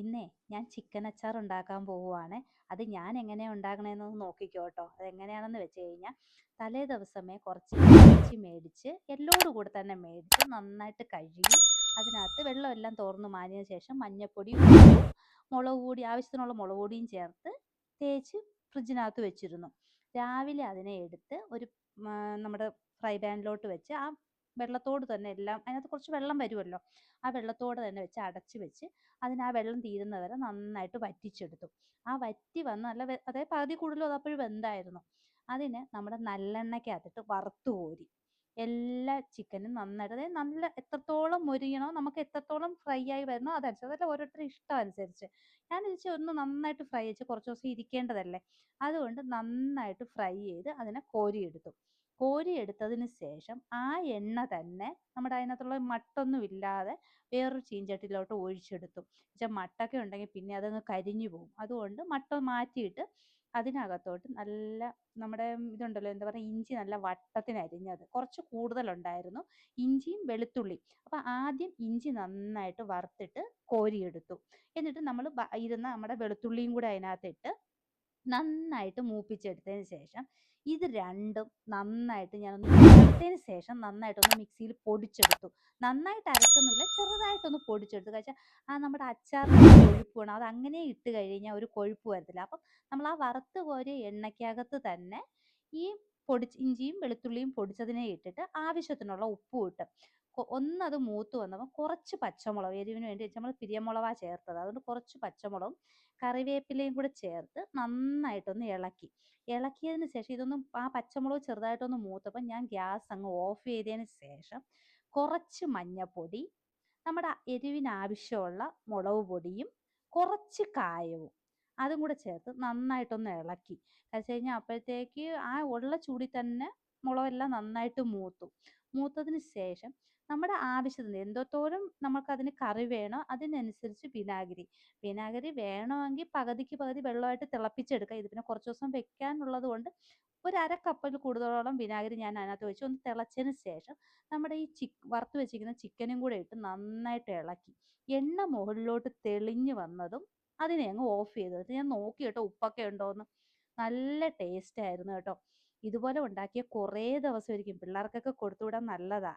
ഇന്നേ ഞാൻ ചിക്കൻ അച്ചാർ ഉണ്ടാക്കാൻ പോവുകയാണ്. അത് ഞാൻ എങ്ങനെയാണ് ഉണ്ടാക്കണതെന്ന് നോക്കിക്കോ കേട്ടോ. അതെങ്ങനെയാണെന്ന് വെച്ച് കഴിഞ്ഞാൽ തലേ ദിവസമേ കുറച്ച് ഇറച്ചി മേടിച്ച് എല്ലോട് കൂടെ തന്നെ മേടിച്ച് നന്നായിട്ട് കഴുകി അതിനകത്ത് വെള്ളമെല്ലാം തോർന്ന് മാഞ്ഞതിന് ശേഷം മഞ്ഞൾപ്പൊടി, ഉപ്പും മുളക് പൊടി ആവശ്യത്തിനുള്ള മുളക് പൊടിയും ചേർത്ത് തേച്ച് ഫ്രിഡ്ജിനകത്ത് വെച്ചിരുന്നു. രാവിലെ അതിനെ എടുത്ത് ഒരു നമ്മുടെ ഫ്രൈ പാനിലോട്ട് വെച്ച് ആ വെള്ളത്തോട് തന്നെ എല്ലാം അതിനകത്ത് കുറച്ച് വെള്ളം വരുമല്ലോ, ആ വെള്ളത്തോടെ തന്നെ വെച്ച് അടച്ച് വെച്ച് ആ വെള്ളം തീരുന്നവരെ നന്നായിട്ട് വറ്റിച്ചെടുത്തു. ആ വറ്റി വന്ന് നല്ല അതായത് പകുതി കൂടുതലും അത് അപ്പോഴും വെന്തായിരുന്നു. അതിനെ നമ്മുടെ നല്ലെണ്ണയ്ക്കകത്തിട്ട് വറുത്ത് കോരി എല്ലാ ചിക്കനും നന്നായിട്ട്, അതായത് നല്ല എത്രത്തോളം മൊരിയണോ നമുക്ക് എത്രത്തോളം ഫ്രൈ ആയി വരണോ അതനുസരിച്ച്, അതല്ല ഓരോരുത്തരുടെ ഇഷ്ടം അനുസരിച്ച്. ഞാൻ വിചാരിച്ചു ഒന്ന് നന്നായിട്ട് ഫ്രൈ ചെയ്ത് കുറച്ച് ദിവസം ഇരിക്കേണ്ടതല്ലേ, അതുകൊണ്ട് നന്നായിട്ട് ഫ്രൈ ചെയ്ത് അതിനെ കോരിയെടുത്തു. കോരിയെടുത്തതിന് ശേഷം ആ എണ്ണ തന്നെ നമ്മുടെ അതിനകത്തുള്ള മട്ടൊന്നും ഇല്ലാതെ വേറൊരു ചീഞ്ചട്ടിയിലോട്ട് ഒഴിച്ചെടുത്തു. വെച്ചാൽ മട്ടൊക്കെ ഉണ്ടെങ്കിൽ പിന്നെ അതങ്ങ് കരിഞ്ഞു പോകും. അതുകൊണ്ട് മട്ട മാറ്റിയിട്ട് അതിനകത്തോട്ട് നല്ല നമ്മുടെ ഇതുണ്ടല്ലോ, എന്താ പറയുക, ഇഞ്ചി നല്ല വട്ടത്തിന് അരിഞ്ഞത് കുറച്ച് കൂടുതലുണ്ടായിരുന്നു, ഇഞ്ചിയും വെളുത്തുള്ളി. അപ്പം ആദ്യം ഇഞ്ചി നന്നായിട്ട് വറുത്തിട്ട് കോരിയെടുത്തു. എന്നിട്ട് നമ്മൾ ഇരുന്ന നമ്മുടെ വെളുത്തുള്ളിയും കൂടെ അതിനകത്തിട്ട് നന്നായിട്ട് മൂപ്പിച്ചെടുത്തതിന് ശേഷം ഇത് രണ്ടും നന്നായിട്ട് ഞാനൊന്ന് വറുത്തതിന് ശേഷം നന്നായിട്ടൊന്ന് മിക്സിയിൽ പൊടിച്ചെടുത്തു. നന്നായിട്ട് അരച്ചൊന്നുമില്ല, ചെറുതായിട്ടൊന്ന് പൊടിച്ചെടുത്തു. കഴിച്ചാൽ നമ്മുടെ അച്ചാറിന് കൊഴുപ്പ് വേണം, അത് അങ്ങനെ ഇട്ട് കഴിഞ്ഞാൽ ഒരു കൊഴുപ്പ് വരത്തില്ല. അപ്പം നമ്മൾ ആ വറുത്ത് കോരിയ എണ്ണയ്ക്കകത്ത് തന്നെ ഈ ഇഞ്ചിയും വെളുത്തുള്ളിയും പൊടിച്ചതിനെ ഇട്ടിട്ട് ആവശ്യത്തിനുള്ള ഉപ്പും ഇട്ട് ഒന്നത് മൂത്ത് വന്നപ്പോൾ കുറച്ച് പച്ചമുളക്, എരിവിന് വേണ്ടി നമ്മൾ പിരിയമുളകാണ് ചേർത്തത്, അതുകൊണ്ട് കുറച്ച് പച്ചമുളകും കറിവേപ്പിലയും കൂടെ ചേർത്ത് നന്നായിട്ടൊന്ന് ഇളക്കി. ഇളക്കിയതിന് ശേഷം ഇതൊന്നും ആ പച്ചമുളക് ചെറുതായിട്ടൊന്ന് മൂത്തപ്പോൾ ഞാൻ ഗ്യാസ് അങ്ങ് ഓഫ് ചെയ്തതിന് ശേഷം കുറച്ച് മഞ്ഞൾപ്പൊടി, നമ്മുടെ എരിവിന് ആവശ്യമുള്ള മുളക് പൊടിയും കുറച്ച് കായവും അതും കൂടെ ചേർത്ത് നന്നായിട്ടൊന്ന് ഇളക്കി. വെച്ച് കഴിഞ്ഞാൽ അപ്പോഴത്തേക്ക് ആ ഉള്ള ചൂടിൽ തന്നെ മുളകെല്ലാം നന്നായിട്ട് മൂത്തതിന് ശേഷം നമ്മുടെ ആവശ്യത്തിന് എന്തോത്തോളം നമുക്കതിന് കറി വേണോ അതിനനുസരിച്ച് വിനാഗിരി വേണമെങ്കിൽ പകുതിക്ക് പകുതി വെള്ളമായിട്ട് തിളപ്പിച്ചെടുക്കാം. ഇത് പിന്നെ കുറച്ച് ദിവസം വെക്കാനുള്ളത് കൊണ്ട് ഒരു അര കപ്പിൽ കൂടുതലോളം വിനാഗിരി ഞാൻ അതിനകത്ത് വെച്ച് ഒന്ന് തിളച്ചതിന് ശേഷം നമ്മുടെ ഈ വറുത്ത് വെച്ചിരിക്കുന്ന ചിക്കനും കൂടെ ഇട്ട് നന്നായിട്ട് ഇളക്കി. എണ്ണ മുകളിലോട്ട് തെളിഞ്ഞ് വന്നതും അതിനെ അങ്ങ് ഓഫ് ചെയ്തത്. ഞാൻ നോക്കി കേട്ടോ ഉപ്പൊക്കെ ഉണ്ടോയെന്ന്. നല്ല ടേസ്റ്റ് ആയിരുന്നു കേട്ടോ. ഇതുപോലെ ഉണ്ടാക്കിയ കുറേ ദിവസം ഇരിക്കും, പിള്ളേർക്കൊക്കെ കൊടുത്തുവിടാൻ നല്ലതാ.